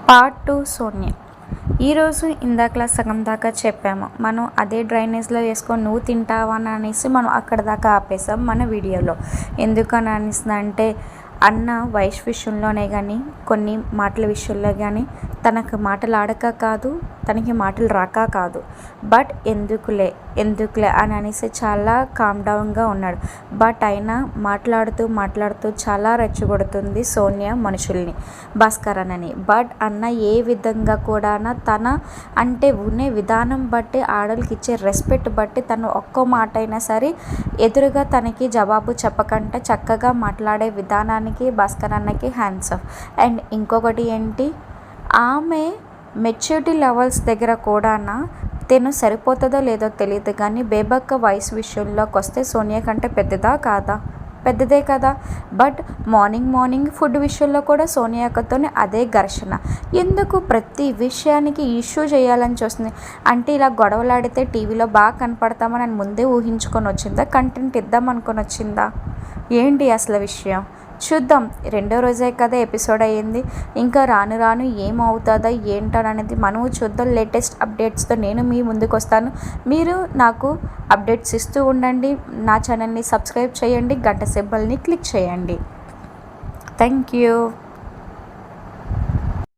Part 2 Sonia. ఈరోజు ఇందాకలా సగం దాకా చెప్పాము. మనం అదే డ్రైనేజ్లో వేసుకొని నువ్వు తింటావా అని అనేసి మనం అక్కడ దాకా ఆపేసాం మన వీడియోలో. ఎందుకని అంటే అన్న వయసు విషయంలోనే కానీ కొన్ని మాటల విషయంలో కానీ తనకు మాటలు ఆడక కాదు, తనకి మాటలు రాక కాదు, బట్ ఎందుకులే అని అనేసి చాలా కామ్ డౌన్గా ఉన్నాడు. బట్ అయినా మాట్లాడుతూ చాలా రెచ్చగొడుతుంది సోనియా మనుషుల్ని, భాస్కర్ అన్నని. బట్ అన్న ఏ విధంగా కూడా తన అంటే ఉనే విధానం బట్టి, ఆడోళ్ళకి ఇచ్చే రెస్పెక్ట్ బట్టి తను ఒక్క మాట అయినా సరే ఎదురుగా తనకి జవాబు చెప్పకుండా చక్కగా మాట్లాడే విధానానికి భాస్కర్ అన్నకి హ్యాండ్స్ ఆఫ్. అండ్ ఇంకొకటి ఏంటి, ఆమె మెచ్యూరిటీ లెవెల్స్ దగ్గర కూడా తను సరిపోతుందో లేదో తెలియదు కానీ బేబక్క వయసు విషయంలోకి వస్తే సోనియా కంటే పెద్దదా కాదా? పెద్దదే కదా. బట్ మార్నింగ్ ఫుడ్ విషయంలో కూడా సోనియాకతోనే అదే ఘర్షణ. ఎందుకు ప్రతి విషయానికి ఇష్యూ చేయాలని చూస్తుంది అంటే, ఇలా గొడవలాడితే టీవీలో బాగా కనపడతామని ముందే ఊహించుకొని వచ్చిందా? కంటెంట్ ఇద్దాం అనుకొని వచ్చిందా? ఏంటి అసలు విషయం చూద్దాం. 2వ రోజే కదా ఎపిసోడ్ అయ్యింది. ఇంకా రాను ఏమవుతుందో ఏంటనేది మనము చూద్దాం. లేటెస్ట్ అప్డేట్స్తో నేను మీ ముందుకు వస్తాను. మీరు నాకు అప్డేట్స్ ఇస్తూ ఉండండి. నా ఛానల్ని సబ్స్క్రైబ్ చేయండి, గంట సింబల్ని క్లిక్ చేయండి. Thank you.